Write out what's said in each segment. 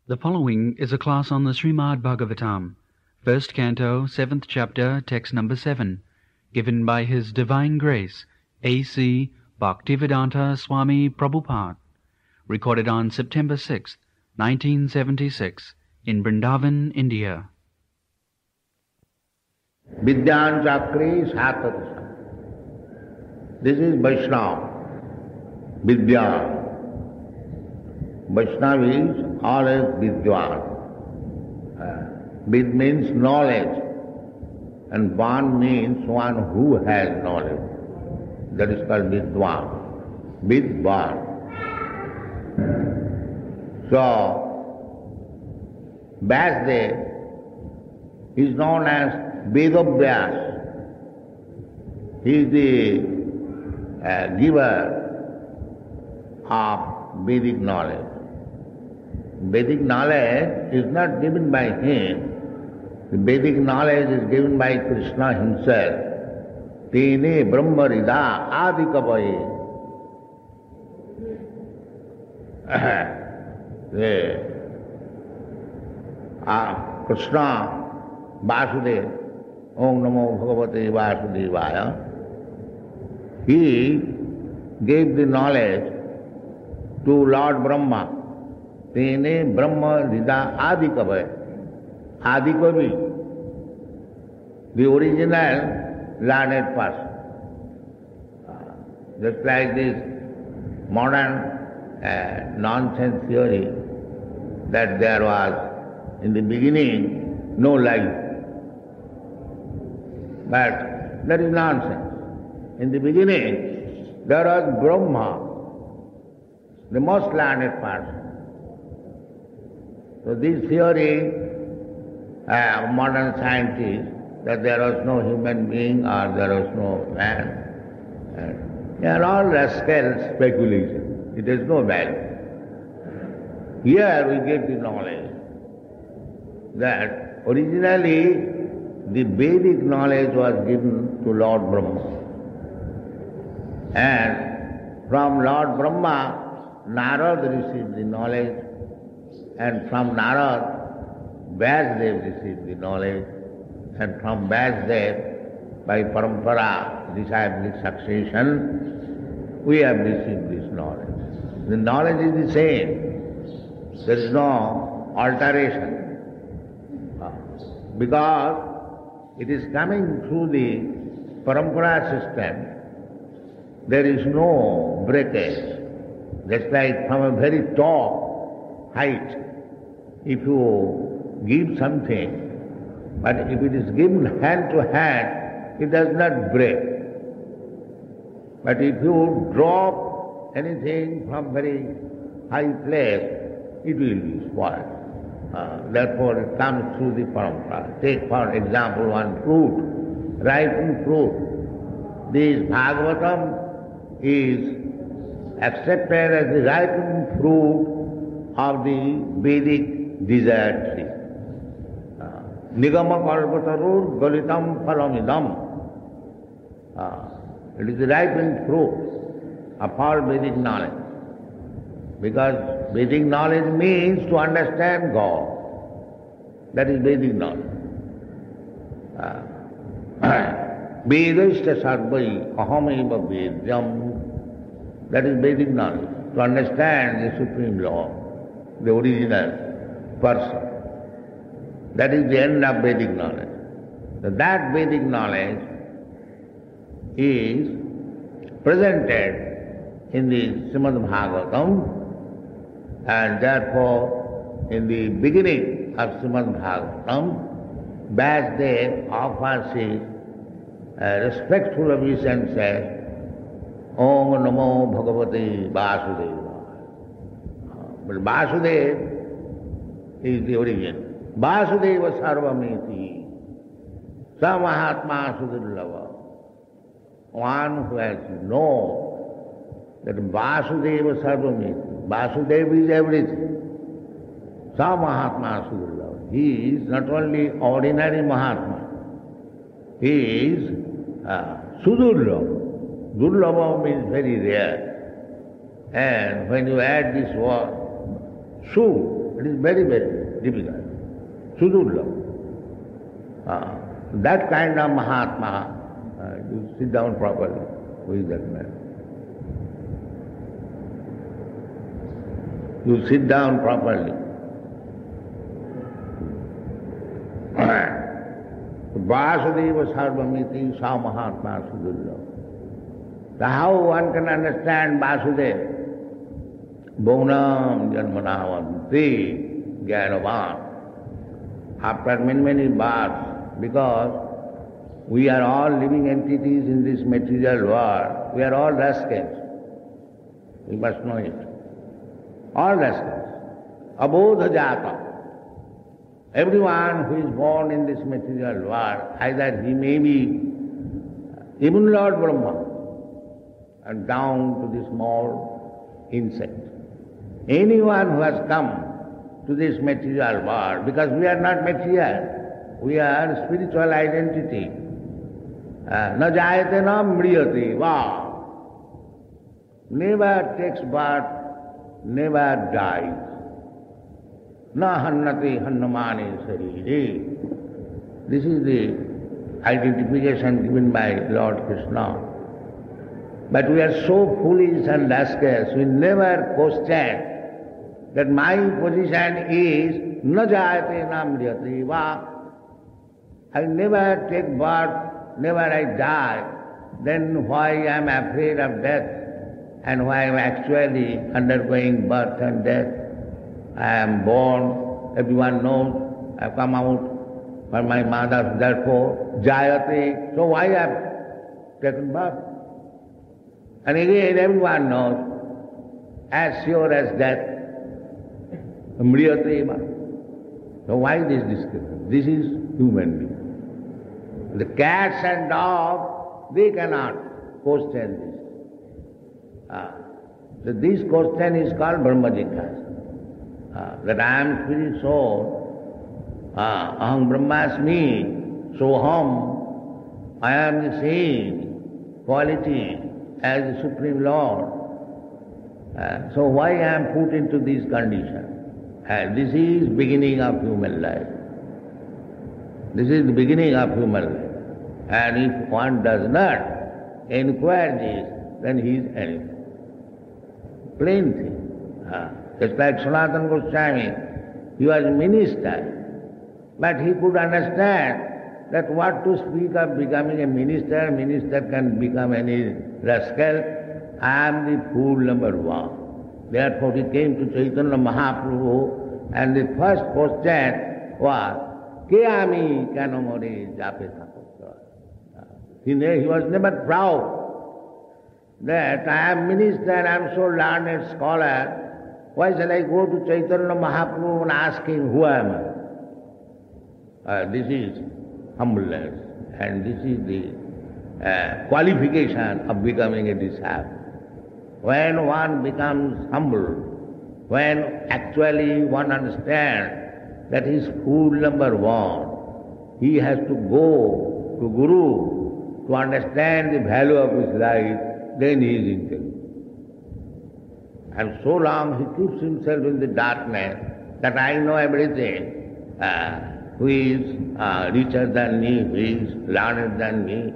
The following is a class on the Srimad Bhagavatam, first canto, 7th chapter, text number 7, given by His Divine Grace, A.C. Bhaktivedanta Swami Prabhupada, recorded on September 6, 1976, in Vrindavan, India. Vidyan Chakri Satatsa. This is Vaishnava. Vidya. Vaishnava is always Vidyan. Vid means knowledge, and Van means one who has knowledge. That is called Vidwan. Vidwan. So, Vyasdev is known as Vedavyas. He is the giver of Vedic knowledge. Vedic knowledge is not given by him. The Vedic knowledge is given by Krishna himself. Tene Brahma Rida Adikavaye. Krishna Vasudeva, Om Namo Bhagavate Vasudevaya, he gave the knowledge to Lord Brahma. Tene Brahma Rida Adikavaye. Adikavi, the original learned person. Just like this modern nonsense theory that there was in the beginning no life. But that is nonsense. In the beginning there was Brahma, the most learned person. So this theory of modern scientists that there was no human being or there was no man, they are all rascal speculation. It has no value. Here we get the knowledge that originally the Vedic knowledge was given to Lord Brahma. And from Lord Brahma, Narad received the knowledge, and from Narad, Vyasdev received the knowledge, and from Vyasdev, by parampara, disciplic succession, we have received this knowledge. The knowledge is the same. There is no alteration. Because it is coming through the parampara system, there is no breakage. Just like from a very top height, if you give something, but if it is given hand to hand, it does not break. But if you drop anything from very high place, it will be spoiled. Therefore it comes through the parampara. Take for example one fruit, ripened fruit. This Bhagavatam is accepted as the ripened fruit of the Vedic desert tree. Nigama kalpatarur galitam phalamidam. It is the ripened fruit of all Vedic knowledge. Because Vedic knowledge means to understand God. That is Vedic knowledge. Vedashta sarvai ahameva vedyam. That is Vedic knowledge. To understand the Supreme Law, the original person. That is the end of Vedic knowledge. So that Vedic knowledge is presented in the Srimad Bhagavatam, and therefore in the beginning of Srimad Bhagavatam, Vyasdev offers his respectful obeisance, Om Namo Bhagavate Vasudeva. But Vasudeva is the origin. Vasudeva Sarvamiti. Sa Mahatma Sudurlava. One who has known that Vasudeva Sarvamiti. Vasudeva is everything. Sa Mahatma Sudurlava. He is not only ordinary Mahatma. He is Sudurlava. Durlava means very rare. And when you add this word, Su, it It is very, very difficult. Sudurlabha. That kind of Mahatma, you sit down properly. Who is that man? You sit down properly. Vasudeva Sarvamiti Sa Mahatma Sudurlabha. So how one can understand Vasudeva? Bhunam Janmanavanti Gyanavan. After many, many births, because we are all living entities in this material world, we are all rascals. We must know it. All rascals. Abodha jata. Everyone who is born in this material world, either he may be even Lord Brahma, and down to the small insect. Anyone who has come to this material world, because we are not material, we are spiritual identity. Na jayate na mriyate, wow. Never takes birth, never dies. Na hannati hannamani sarire. This is the identification given by Lord Krishna. But we are so foolish and rascals, we never question that my position is na jayate na mriyate, wow. I never take birth, never I die, then why I am afraid of death and why I am actually undergoing birth and death? I am born, everyone knows, I have come out from my mother, therefore jayate, so why I have taken birth? And again everyone knows, as sure as death, mriyate. So why this discussion? This is human being. The cats and dogs, they cannot question this. So this question is called Brahma Jignasa. That I am spirit soul, aham brahmasmi, soham, I am the same quality as the Supreme Lord. So why I am put into this condition? This is beginning of human life. This is the beginning of human life. And if one does not inquire this, then he is anything. Plain thing. Just like Sanatana Goswami, he was a minister, but he could understand that what to speak of becoming a minister, minister can become any rascal. I am the fool number one. Therefore he came to Chaitanya Mahaprabhu, and the first question was, Ke ami keno more jape thako? He was never proud that I am minister, I am so learned scholar. Why shall I go to Chaitanya Mahaprabhu and ask him, who am I? This is humbleness, and this is the qualification of becoming a disciple. When one becomes humble, when actually one understands that he is fool number one, he has to go to Guru to understand the value of his life, then he is intelligent. And so long he keeps himself in the darkness that I know everything, who is richer than me, who is learned than me,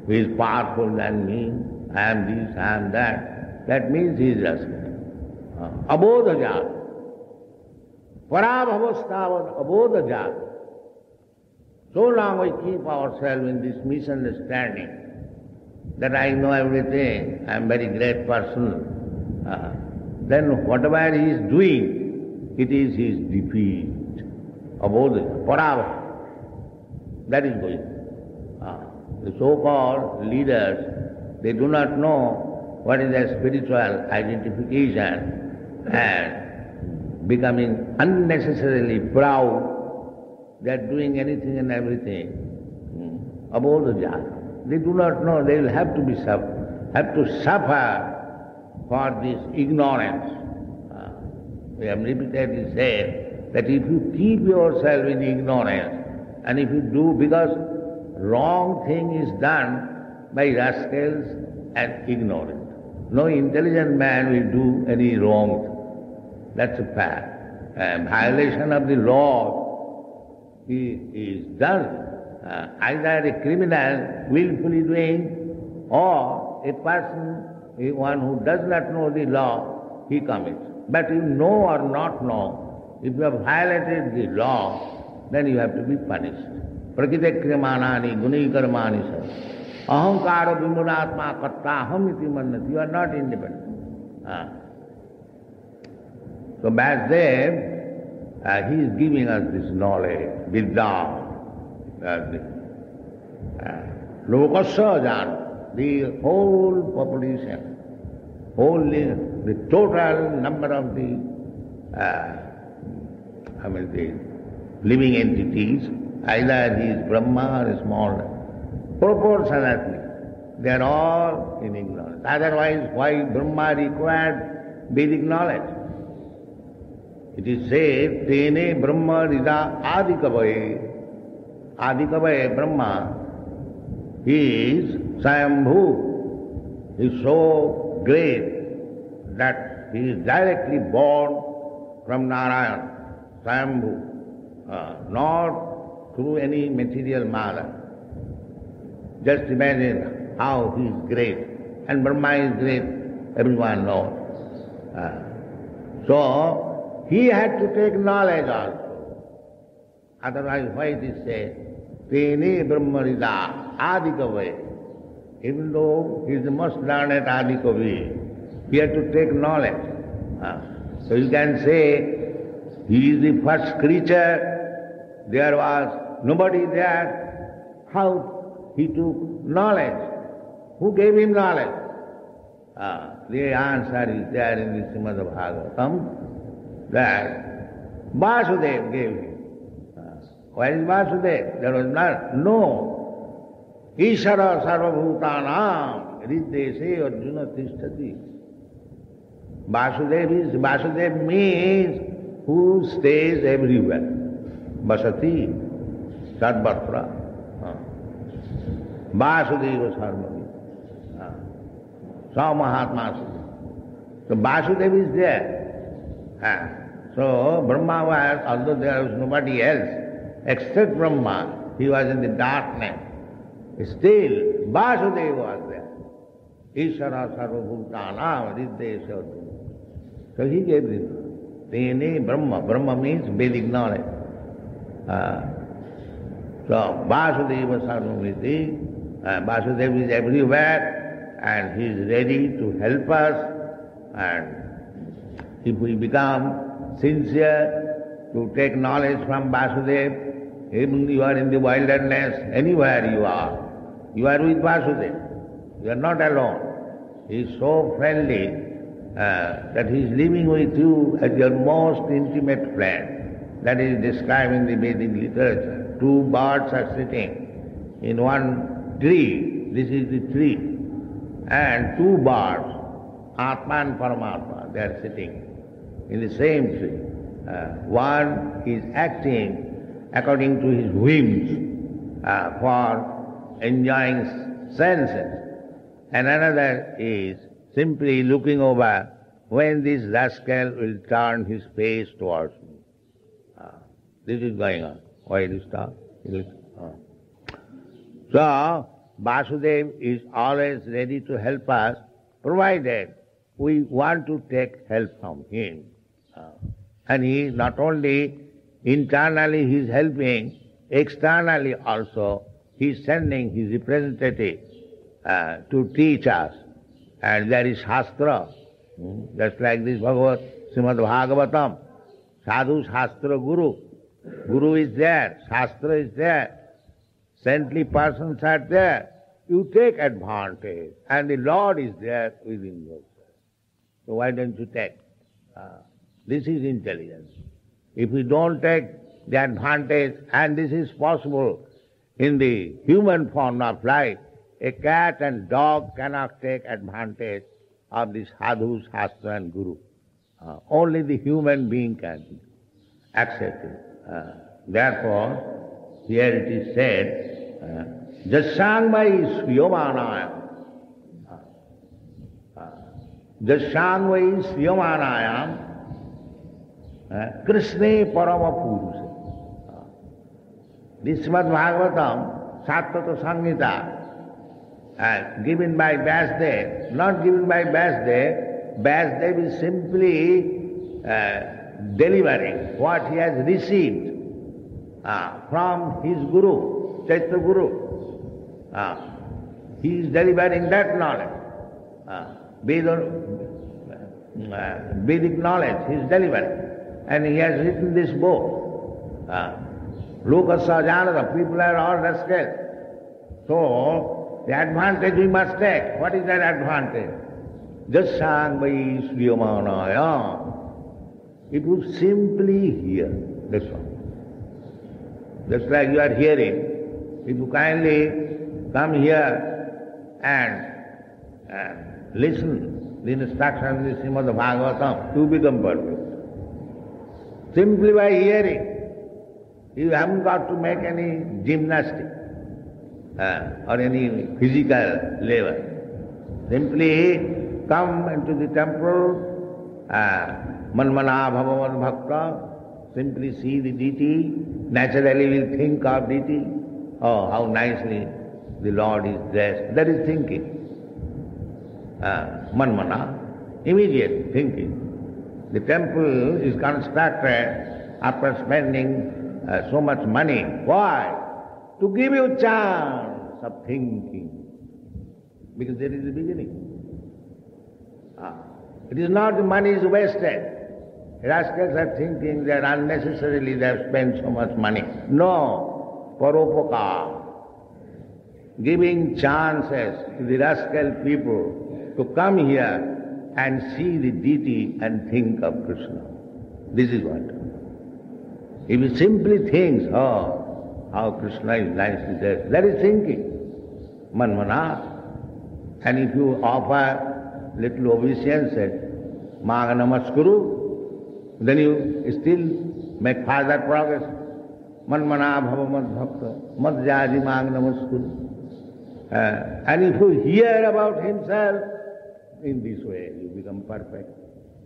who is powerful than me, I am this, I am that. That means he is rascal. Abodha jata. Parabhavastavad abodha jata. So long we keep ourselves in this misunderstanding that I know everything, I am a very great person, then whatever he is doing, it is his defeat. Abodha, parabha. That is going. The so-called leaders, they do not know what is their spiritual identification, and becoming unnecessarily proud, they are doing anything and everything above the jhana. They do not know they will have to suffer for this ignorance. We have repeatedly said that if you keep yourself in ignorance, and if you do, because wrong thing is done by rascals and ignorant. No intelligent man will do any wrong thing. That's a fact. violation of the law is done. Either a criminal willfully doing, or a person, one who does not know the law, he commits. But you know or not know, if you have violated the law, then you have to be punished. Prakite kriyamanani guni karmani sa. Ahankara vimulatma kattaham iti mannati. You are not independent. So Vasudev, he is giving us this knowledge, Vidya. Lokasya jana, the whole population, the total number of the living entities, either he is Brahma or small, proportionately, they are all in ignorance. Otherwise, why Brahma required Vedic knowledge? It is said, Tene Brahma Rida Adikavaye. Adikavaye Brahma, he is Swayambhu. He is so great that he is directly born from Narayan, Swayambhu, not through any material mother. Just imagine how he is great. And Brahma is great, everyone knows. So, he had to take knowledge also. Otherwise, why it is said, Tene Brahmarida Adikavi. Even though he is the most learned Adikavi, he had to take knowledge. So you can say, he is the first creature, there was nobody there. How he took knowledge? Who gave him knowledge? The answer is there in the Srimad Bhagavatam, that Vasudev gave him. Where is Vasudev? There was none. No. Ishara sarvabhutanam riddese arjuna tishtati. Vasudev means who stays everywhere. Vasati, Sarvatra. Vasudeva Sarvami. Sa Mahatma. So Vasudev is there. So Brahma was, although there was nobody else except Brahma, he was in the darkness. Still, Vasudeva was there. Ishara sarvabhutanam riddese arjuna. So he gave this. Tene Brahma. Brahma means Vedic knowledge. So Vasudeva Sarvamiti, Vasudeva is everywhere and he is ready to help us. And if we become sincere to take knowledge from Vasudeva, even you are in the wilderness, anywhere you are with Vasudeva. You are not alone. He is so friendly that he is living with you as your most intimate friend. That is described in the Vedic literature. Two birds are sitting in one tree. This is the tree. And two birds, Atma and Paramatma, they are sitting in the same tree. One is acting according to his whims for enjoying senses. And another is simply looking over when this rascal will turn his face towards me. This is going on. Why it is stopped? So, Vasudeva is always ready to help us, provided we want to take help from him. And he not only internally he is helping, externally also he is sending his representative to teach us. And there is Shastra, just like this Srimad Bhagavatam. Sadhu Shastra Guru. Guru is there, Shastra is there, saintly persons are there. You take advantage, and the Lord is there within yourself. So why don't you take? This is intelligence. If we don't take the advantage, and this is possible in the human form of life, a cat and dog cannot take advantage of this sadhu, shastra and guru. Only the human being can accept it. Therefore, here it is said, Jasangvai sviyomanayam. Jasangvai sviyomanayam. Krishna Parama Purusha. This Srimad Bhagavatam, Sattva Samhita, given by Vyasdev, not given by Vyasdev. Vyasdev is simply delivering what he has received from his Guru, Chaitanya Guru. He is delivering that knowledge, Vedic knowledge he is delivering. And he has written this book. Lokasya Janata, people are all rascals. So, the advantage we must take. What is that advantage? Jasang vai sriyamanaya. It would simply hear. That's all. Just like you are hearing. If you kindly come here and listen the instructions of the Srimad Bhagavatam, you become perfect. Simply by hearing. You haven't got to make any gymnastic or any physical labor. Simply come into the temple, manmana bhavavad bhakta, simply see the deity, naturally will think of deity. Oh, how nicely the Lord is dressed. That is thinking. Manmana, immediate thinking. The temple is constructed after spending so much money. Why? To give you chance of thinking. Because there is a beginning. It is not the money is wasted. Rascals are thinking that unnecessarily they have spent so much money. No. Paropakar. Giving chances to the rascal people to come here and see the deity and think of Krishna. This is what. If he simply thinks, oh, how Krishna is nicely dressed, that is thinking. Manmana. And if you offer little obeisance, Maga Namaskuru, then you still make further progress. Manmana bhava mad bhakta, mad jaji Maga Namaskuru. And if you hear about himself, in this way you become perfect.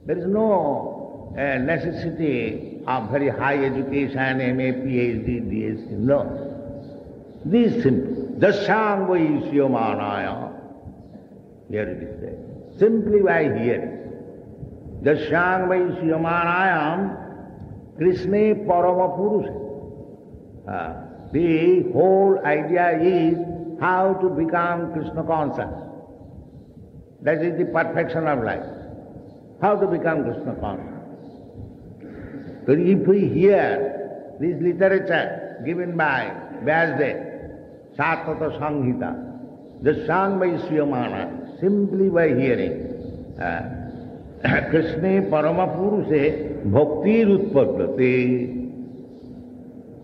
There is no necessity of very high education, MA, PhD, DSc, no. This is simple. Dasyang vai sriyamanaya. Here it is said. Simply by hearing. Dasyang vai sriyamanayam Krishna Parama Purusha. The whole idea is how to become Krishna conscious. That is the perfection of life. How to become Krishna conscious. So if we hear this literature given by Vyasdev, Sattva Samhita, the song by Sriyamana, simply by hearing, Krishna Parama Purushe Bhakti Utpadate.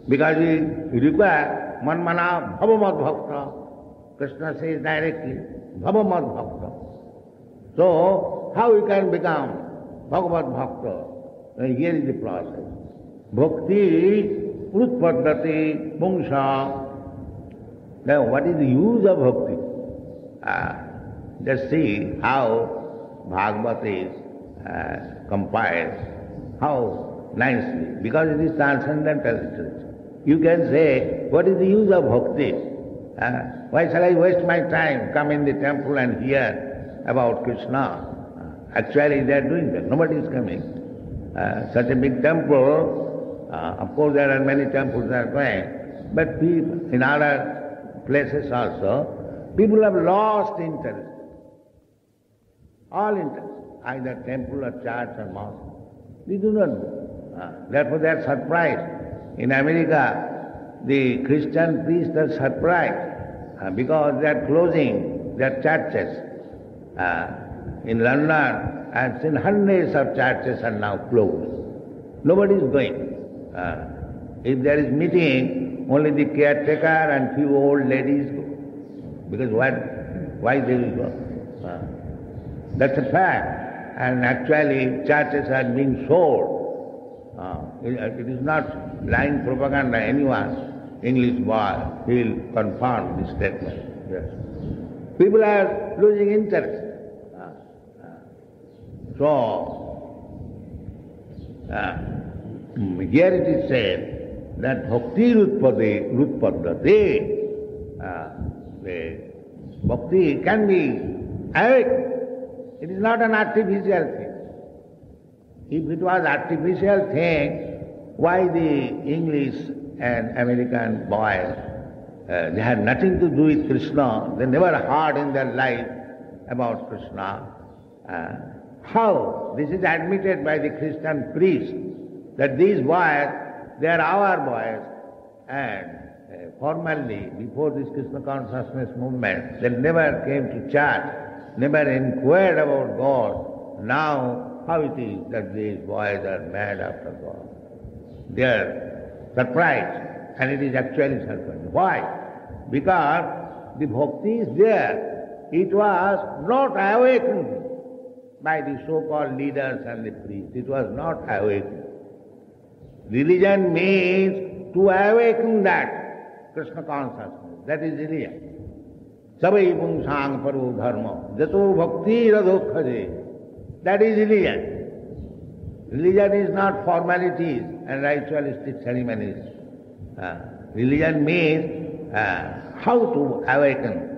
Because we require Manmana Bhavamad Bhakta. Krishna says directly, Bhavamad Bhakta. So, how you can become Bhagavad Bhakta? Here is the process. Bhakti Utpadate Pungsha. Now, what is the use of bhakti? Just see how Bhagavad is compiled, how nicely, because it is transcendental literature. You can say, what is the use of bhakti? Why shall I waste my time, come in the temple and hear about Krishna? Actually they are doing that, nobody is coming. Such a big temple, of course there are many temples that are going, but people, in other places also, people have lost interest. All interest, either temple or church or mosque. We do not know. Therefore they are surprised. In America, the Christian priests are surprised because they are closing their churches. In London, I have seen hundreds of churches are now closed. Nobody is going. If there is meeting, only the caretaker and few old ladies go. Because why they will go? That's a fact. And actually, churches are being sold. It is not lying propaganda. Anyone, English boy, he will confirm this statement. Yes. People are losing interest. So, Here it is said that bhakti rutpadate, the bhakti can be awakened. It is not an artificial thing. If it was artificial thing, why the English and American boys, they had nothing to do with Krishna, they never heard in their life about Krishna. How? This is admitted by the Christian priest, that these boys, they are our boys, and formerly, before this Krishna consciousness movement, they never came to church, never inquired about God. Now, how it is that these boys are mad after God? They are surprised, and it is actually surprising. Why? Because the bhakti is there. It was not awakened by the so-called leaders and the priests. It was not awakened. Religion means to awaken that Krishna consciousness. That is religion. Savai pungsang paro dharma jato bhakti radhokhaje. That is religion. Religion is not formalities and ritualistic ceremonies. Religion means how to awaken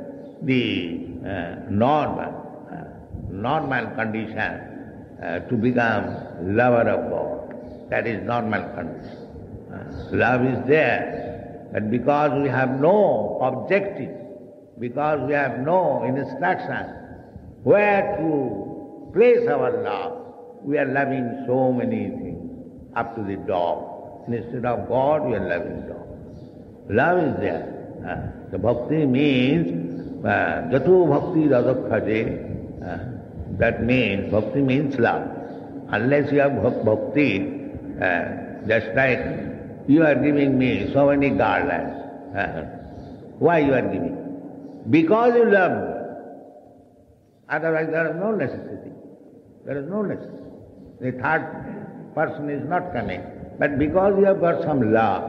the normal condition to become lover of God. That is normal condition. Love is there, but because we have no objective, because we have no instruction where to place our love, we are loving so many things, up to the dog. Instead of God, we are loving dog. Love is there. The bhakti means jato bhakti radhakhaje. That means bhakti means love. Unless you have bhakti, just like you are giving me so many garlands. Why you are giving? Because you love me. Otherwise there is no necessity. There is no necessity. The third person is not coming. But because you have got some love,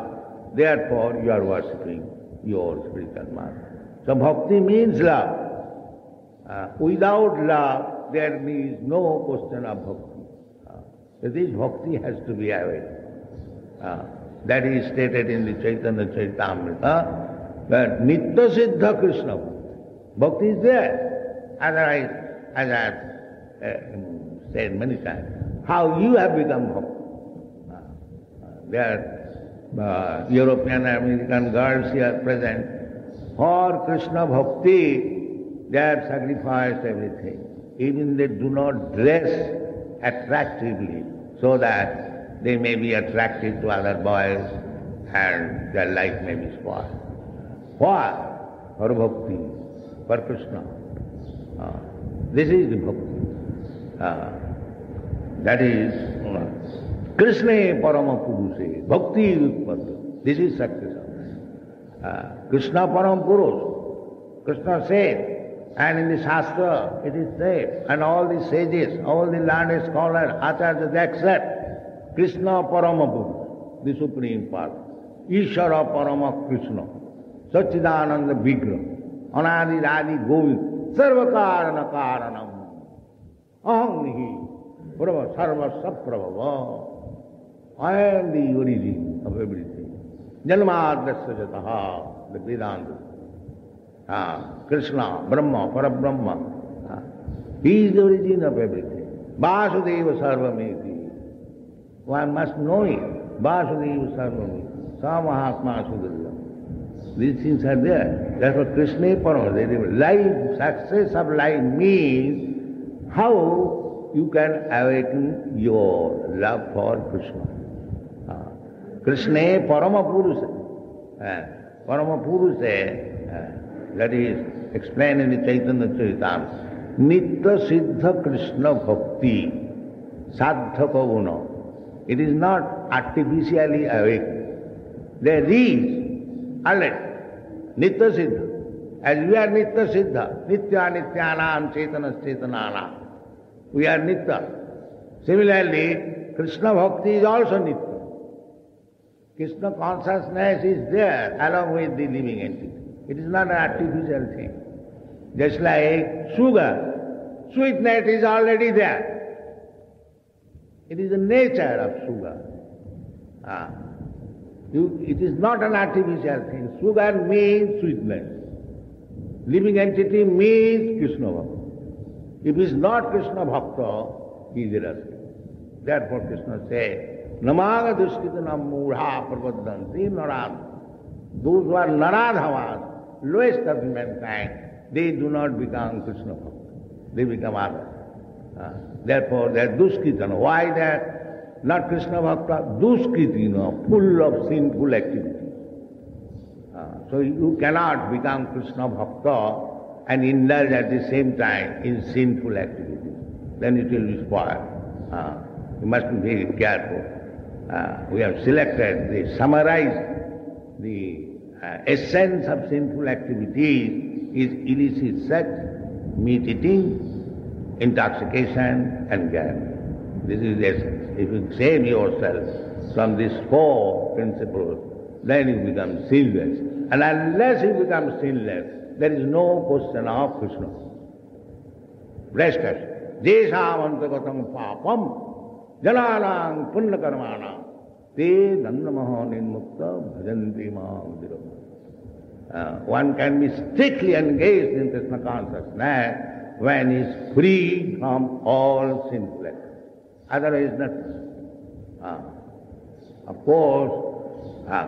therefore you are worshipping your spiritual master. So bhakti means love. Without love, there is no question of bhakti. So this bhakti has to be awakened. That is stated in the Chaitanya Charitamrita, that Nitya Siddha Krishna bhakti is there. Otherwise, as I have said many times, how you have become bhakti. There are European and American girls here present. For Krishna bhakti, they have sacrificed everything. Even they do not dress attractively, so that they may be attractive to other boys and their life may be spoiled. Why? For bhakti, for Krishna. This is the bhakti. That is Krishna Parama Purushe, Bhakti Utpada. This is success. Krishna Param Purush. Krishna said, and in the Shastra it is said, and all the sages, all the learned scholars, acharyas, they accept Krishna Parama Purush, the Supreme Part. Ishara Parama Krishna, Satchidananda Vigra, Anadi Radi Govind, Sarva Karana Karanam, Aham Nihi, Prabha Sarva Saprabhava. I am the origin of everything. Janmadasya Jataha, the Vedanta. Krishna, Brahma, Parabrahma. He is the origin of everything. Vasudeva Sarvameti. One must know it. Vasudeva Sarvameti. Samahatma Sudhya. These things are there. Therefore Krishna Parama. Life, success of life means how you can awaken your love for Krishna. Krishna Parama Purusha. Parama Purusha, that is explained in the Chaitanya Charitamrita. Nitya Siddha Krishna Bhakti Sadhaka Guna. It is not artificially awakened. There is already Nitya Siddha. As we are Nitya Siddha, Nitya Nityanam Chaitana Chaitananam. We are Nitya. Similarly, Krishna Bhakti is also Nitya. Krishna consciousness is there along with the living entity. It is not an artificial thing. Just like sugar, sweetness is already there. It is the nature of sugar. Ah. It is not an artificial thing. Sugar means sweetness. Living entity means Krishna Bhakta. If he is not Krishna Bhakta, he is irascible. Therefore Krishna said, Namaga duskitanam mudha prabodhanti narad. Those who are naradhamas, lowest of mankind, they do not become Krishna Bhakta. They become others. Therefore they are duskitana. Why they are not Krishna Bhakta? Duskitina, full of sinful activities. So you cannot become Krishna Bhakta and indulge at the same time in sinful activities. Then it will be spoiled. You must be very careful. We have selected, summarized the essence of sinful activities is illicit sex, meat eating, intoxication and gambling. This is the essence. If you save yourself from these four principles, then you become sinless. And unless you become sinless, there is no question of Krishna. Rest assured. Jesam antagatam papam jananang punna karmana te dandamaha nirmukta bhajanti mam dirama. One can be strictly engaged in Krishna consciousness when he is free from all sinful acts. Otherwise nothing. Of course,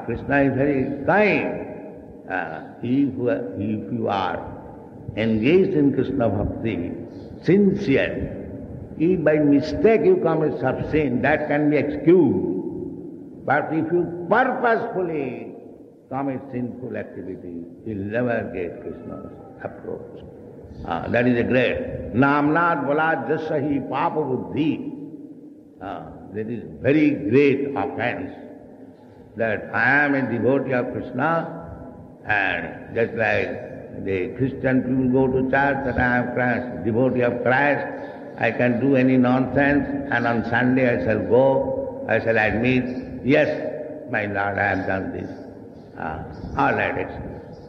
Krishna is very kind. If you are engaged in Krishna Bhakti, sincere, if by mistake you commit some sin, that can be excused. But if you purposefully commit sinful activities, you will never get Krishna's approach. That is a great. Namnad balad jasahi papa buddhi. That is very great offense. That I am a devotee of Krishna, and just like the Christian people go to church, that I am Christ, devotee of Christ, I can do any nonsense, and on Sunday I shall go, I shall admit, yes, my Lord, I have done this. All right,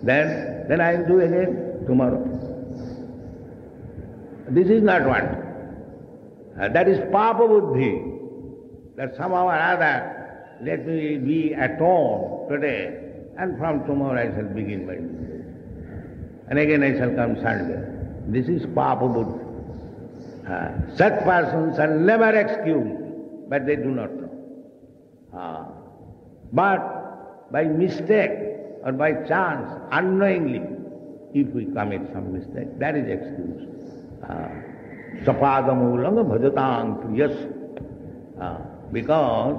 then I will do again tomorrow. This is not one. That is papa buddhi, that somehow or other, let me be atoned today, and from tomorrow I shall begin my business. And again I shall come Sunday. This is papa buddhi. Such persons are never excused, but they do not know. But by mistake or by chance, unknowingly, if we commit some mistake, that is excused. Sapadamulanga bhajatam priyas. Because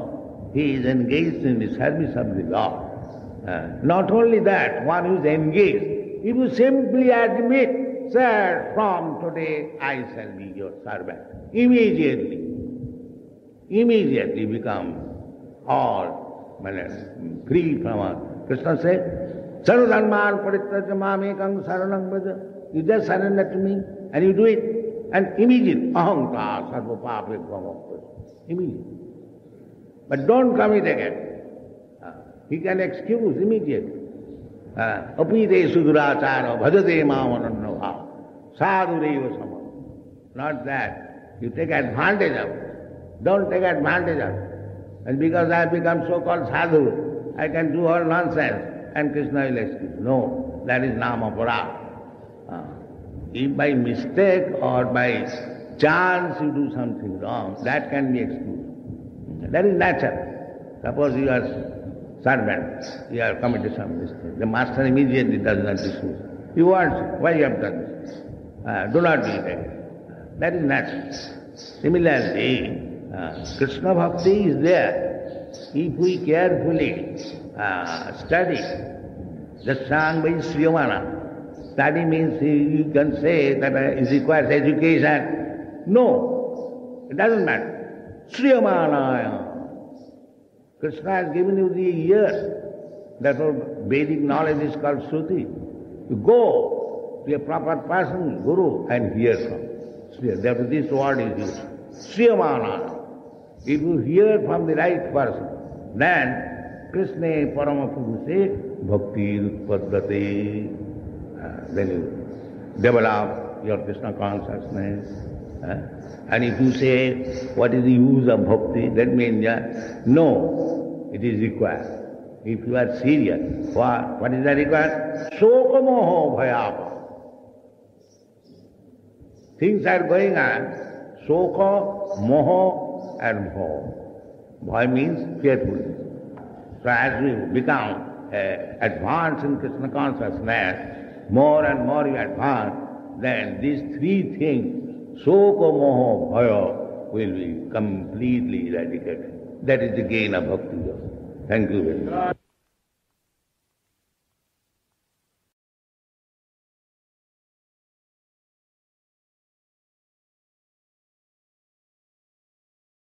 he is engaged in the service of the Lord. Not only that, one who is engaged, if you simply admit, sir, from today I shall be your servant, immediately become all free from us. Krishna said, Sarvadharman parityajya mamekam saranam vraja. You just surrender to me and you do it, and immediate ahankar sarva pape bhava. Immediate. But don't commit again. He can excuse immediately. Apite sudurachara bhajate mamanannava sadhureva samam. Not that. You take advantage of it. Don't take advantage of it. And because I have become so-called sadhu, I can do all nonsense, and Krishna will excuse. No, that is nama para. If by mistake or by chance you do something wrong, that can be excused. That is natural. Suppose you are servant, you have committed some mistake. The master immediately does not dismiss. He wants, why you have done this? Do not do it again. That is natural. Similarly, Krishna Bhakti is there. If we carefully study, the sang by Sriyamana. Study means you can say that it requires education. No, it doesn't matter. Sriyamana. Krishna has given you the ear. Therefore, Vedic knowledge is called Shruti. You go to a proper person, Guru, and hear from him. Therefore, this word is used. Sriyamana. If you hear from the right person, then Krishna Paramapurushe Bhakti Utpadate. Then you develop your Krishna consciousness. And if you say, what is the use of bhakti? That means, no. it is required. If you are serious, what is that required? Soka moho bhayapa. Things are going on. Soka, moho and bho. Bhaya means fearfulness. So as we become advanced in Krishna consciousness, more and more you advance, then these three things, soka, moho, bhaya, will be completely eradicated. That is the gain of bhakti yoga. Thank you very much.